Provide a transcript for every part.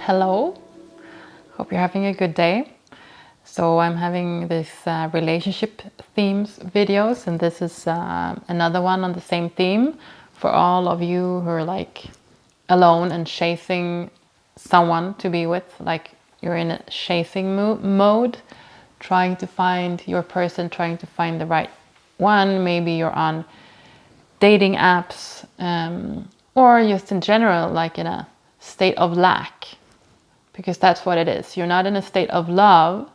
Hello, hope you're having a good day. So I'm having this relationship themes videos, and this is another one on the same theme for all of you who are like alone and chasing someone to be with, like you're in a chasing mode, trying to find your person, trying to find the right one. Maybe you're on dating apps, or just in general, like in a state of lack, because that's what it is. You're not in a state of love.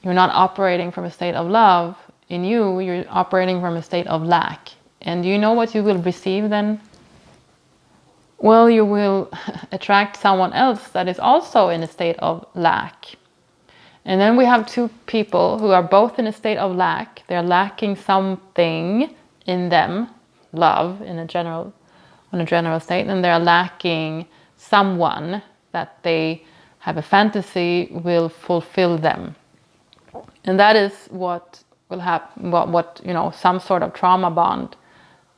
You're not operating from a state of love in you. You're operating from a state of lack. And you know what you will receive then? Well, you will attract someone else that is also in a state of lack. And then we have two people who are both in a state of lack. They're lacking something in them, love on a general state, and they're lacking someone that they have a fantasy will fulfill them. And that is what will happen, what you know, some sort of trauma bond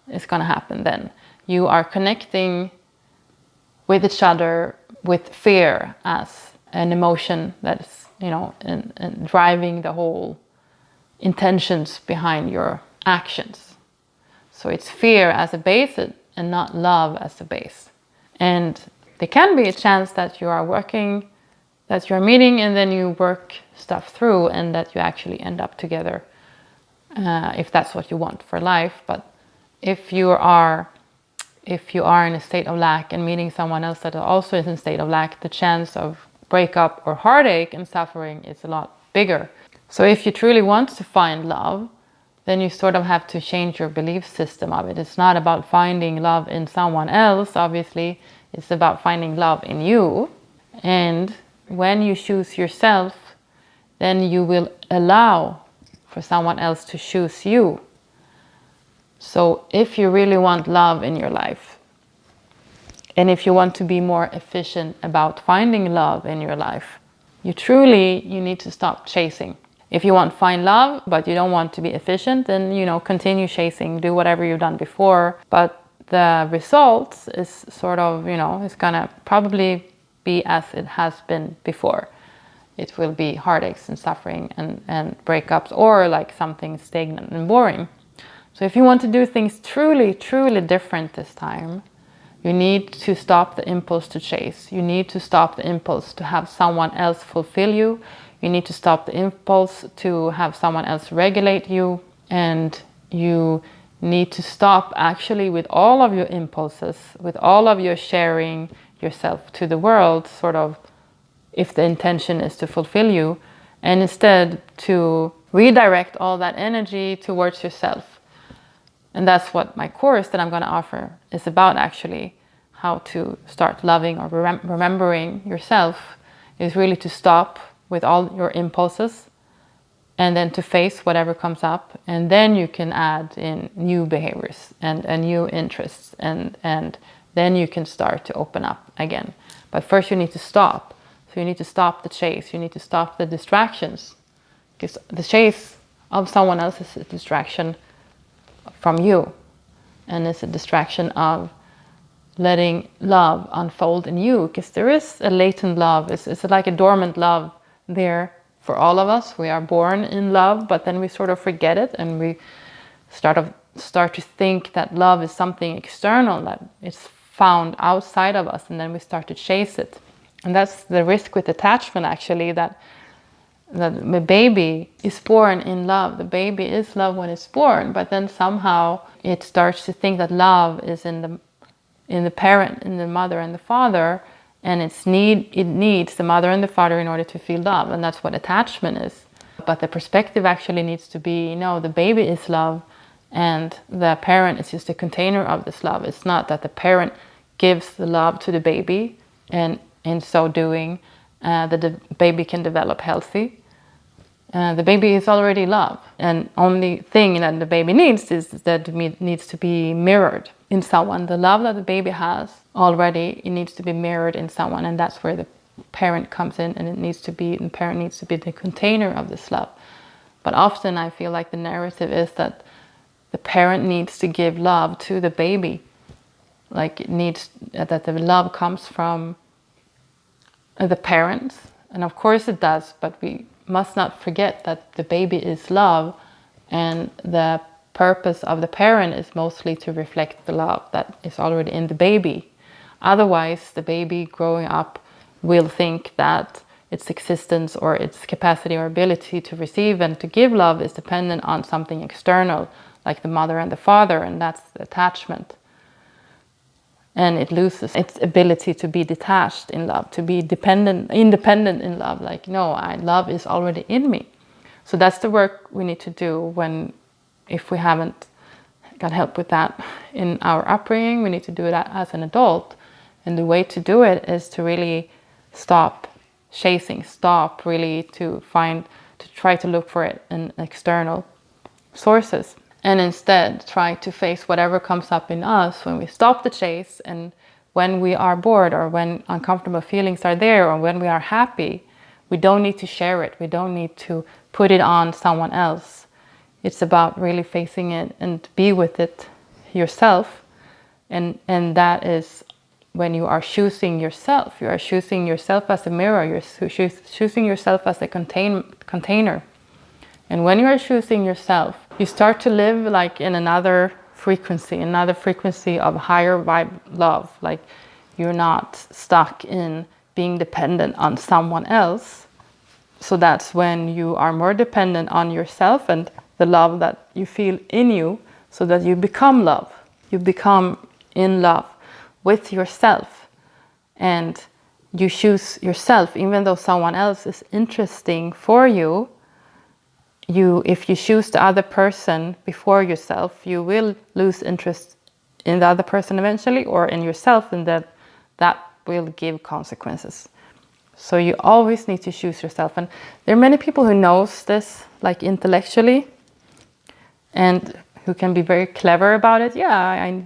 is going to happen then. You are connecting with each other with fear as an emotion that is, you know, and driving the whole intentions behind your actions. So it's fear as a base and not love as a base. And there can be a chance that you are working, that you're meeting, and then you work stuff through, and that you actually end up together, if that's what you want for life. But if you are in a state of lack and meeting someone else that also is in a state of lack, the chance of breakup or heartache and suffering is a lot bigger. So if you truly want to find love, then you sort of have to change your belief system of it. It's not about finding love in someone else, obviously. It's about finding love in you. And when you choose yourself, then you will allow for someone else to choose you. So if you really want love in your life, and if you want to be more efficient about finding love in your life, you need to stop chasing. If you want to find love, but you don't want to be efficient, then, you know, continue chasing, do whatever you've done before. But the results is sort of, you know, it's gonna probably be as it has been before. It will be heartaches and suffering and breakups, or like something stagnant and boring. So if you want to do things truly, truly different this time, you need to stop the impulse to chase. You need to stop the impulse to have someone else fulfill you. You need to stop the impulse to have someone else regulate you. And you need to stop actually with all of your impulses, with all of your sharing yourself to the world, sort of, if the intention is to fulfill you, and instead to redirect all that energy towards yourself. And that's what my course that I'm going to offer is about, actually. How to start loving or remembering yourself is really to stop with all your impulses, and then to face whatever comes up, and then you can add in new behaviors and new interests, and then you can start to open up again. But first you need to stop. So you need to stop the chase. You need to stop the distractions, because the chase of someone else is a distraction from you, and it's a distraction of letting love unfold in you, because there is a latent love. It's like a dormant love there for all of us. We are born in love, but then we sort of forget it, and we start to think that love is something external, that it's found outside of us, and then we start to chase it. And that's the risk with attachment, actually, that the baby is born in love. The baby is love when it's born, but then somehow it starts to think that love is in the parent, in the mother and the father, and it needs the mother and the father in order to feel love, and that's what attachment is. But the perspective actually needs to be, no, the baby is love, and the parent is just a container of this love. It's not that the parent gives the love to the baby, and in so doing, the baby can develop healthy. The baby is already love, and only thing that the baby needs is that it needs to be mirrored in someone. The love that the baby has already, it needs to be mirrored in someone, and that's where the parent comes in, and the parent needs to be the container of this love. But often I feel like the narrative is that the parent needs to give love to the baby, like it needs that the love comes from the parents. And of course it does, but we must not forget that the baby is love, and the purpose of the parent is mostly to reflect the love that is already in the baby. Otherwise, the baby growing up will think that its existence or its capacity or ability to receive and to give love is dependent on something external, like the mother and the father, and that's the attachment. And it loses its ability to be detached in love, to be independent in love. Like, no, love is already in me. So that's the work we need to do if we haven't got help with that in our upbringing. We need to do that as an adult. And the way to do it is to really stop chasing, stop really to try to look for it in external sources. And instead try to face whatever comes up in us when we stop the chase, and when we are bored or when uncomfortable feelings are there or when we are happy. We don't need to share it. We don't need to put it on someone else. It's about really facing it and be with it yourself. And that is when you are choosing yourself. You are choosing yourself as a mirror. You're choosing yourself as a container. And when you are choosing yourself, you start to live like in another frequency of higher vibe love. Like, you're not stuck in being dependent on someone else. So that's when you are more dependent on yourself and the love that you feel in you, so that you become love. You become in love with yourself, and you choose yourself. Even though someone else is interesting for you, if you choose the other person before yourself, you will lose interest in the other person eventually, or in yourself, and that will give consequences. So you always need to choose yourself. And there are many people who knows this, like intellectually, and who can be very clever about it. Yeah,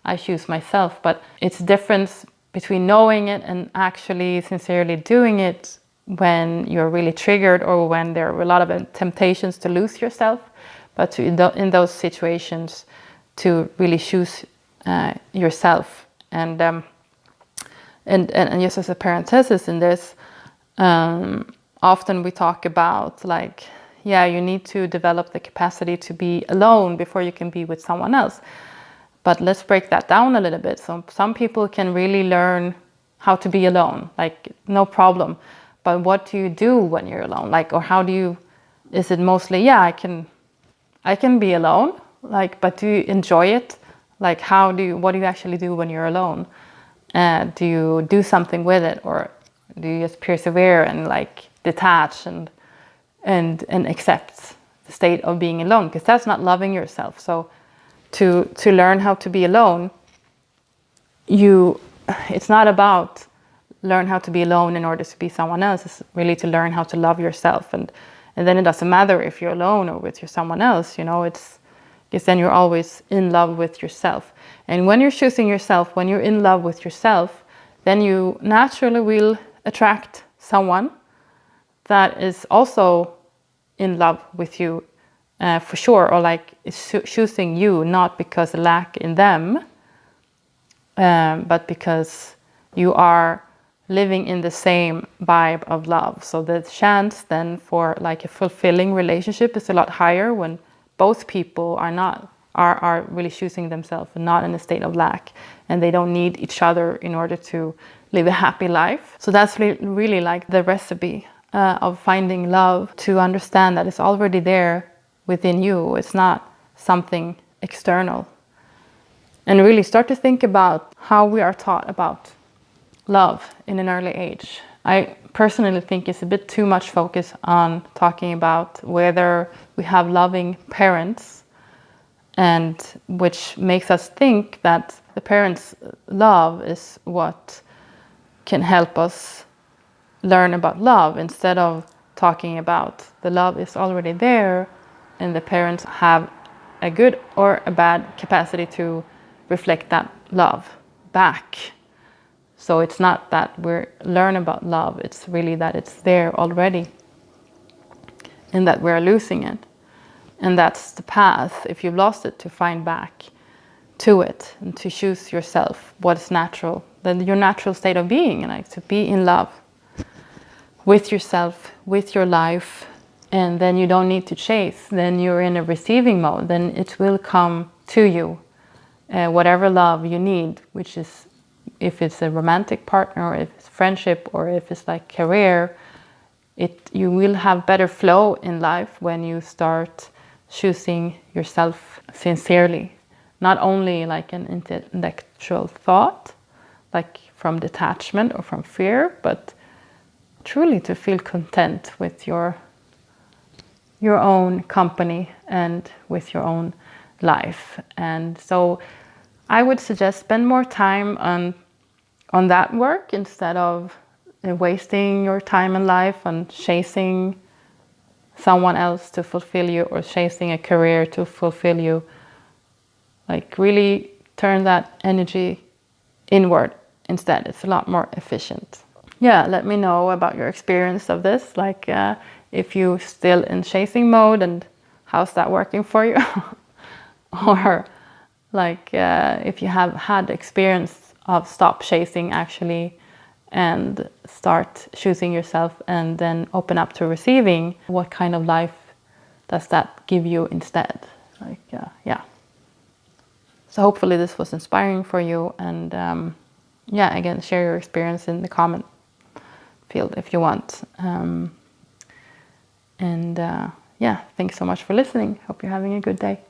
I choose myself. But it's a difference between knowing it and actually sincerely doing it when you're really triggered, or when there are a lot of temptations to lose yourself. But in those situations, to really choose yourself. And just as a parenthesis in this, often we talk about like, yeah, you need to develop the capacity to be alone before you can be with someone else. But let's break that down a little bit. So some people can really learn how to be alone, like no problem. But what do you do when you're alone? Like, or is it mostly, yeah, I can be alone, like, but do you enjoy it? Like, what do you actually do when you're alone? Do you do something with it, or do you just persevere and like detach and accept the state of being alone? Because that's not loving yourself. So to learn how to be alone, it's not about learn how to be alone in order to be someone else. It's really to learn how to love yourself, and then it doesn't matter if you're alone or with someone else. It's because then you're always in love with yourself. And when you're choosing yourself, when you're in love with yourself, then you naturally will attract someone that is also in love with you, for sure, or like is choosing you, not because of lack in them, but because you are living in the same vibe of love. So the chance then for like a fulfilling relationship is a lot higher when both people are really choosing themselves and not in a state of lack, and they don't need each other in order to live a happy life. So that's really like the recipe of finding love, to understand that it's already there within you. It's not something external. And really start to think about how we are taught about love in an early age. I personally think it's a bit too much focus on talking about whether we have loving parents, and which makes us think that the parents' love is what can help us learn about love, instead of talking about the love is already there and the parents have a good or a bad capacity to reflect that love back. So it's not that we learn about love, it's really that it's there already and that we're losing it. And that's the path, if you've lost it, to find back to it and to choose yourself what is natural, then your natural state of being, like to be in love with yourself, with your life, and then you don't need to chase. Then you're in a receiving mode. Then it will come to you, whatever love you need, which is, if it's a romantic partner, or if it's friendship, or if it's like career, you will have better flow in life when you start choosing yourself sincerely. Not only like an intellectual thought, like from detachment or from fear, but truly to feel content with your own company and with your own life. And so I would suggest spend more time on that work instead of wasting your time in life on chasing someone else to fulfill you, or chasing a career to fulfill you. Like, really turn that energy inward instead. It's a lot more efficient. Yeah, let me know about your experience of this. Like, if you're still in chasing mode, and how's that working for you? Or like, if you have had experience of stop chasing actually and start choosing yourself, and then open up to receiving, what kind of life does that give you instead? Like, yeah. So hopefully this was inspiring for you. And yeah, again, share your experience in the comment field if you want. And yeah, thanks so much for listening. Hope you're having a good day.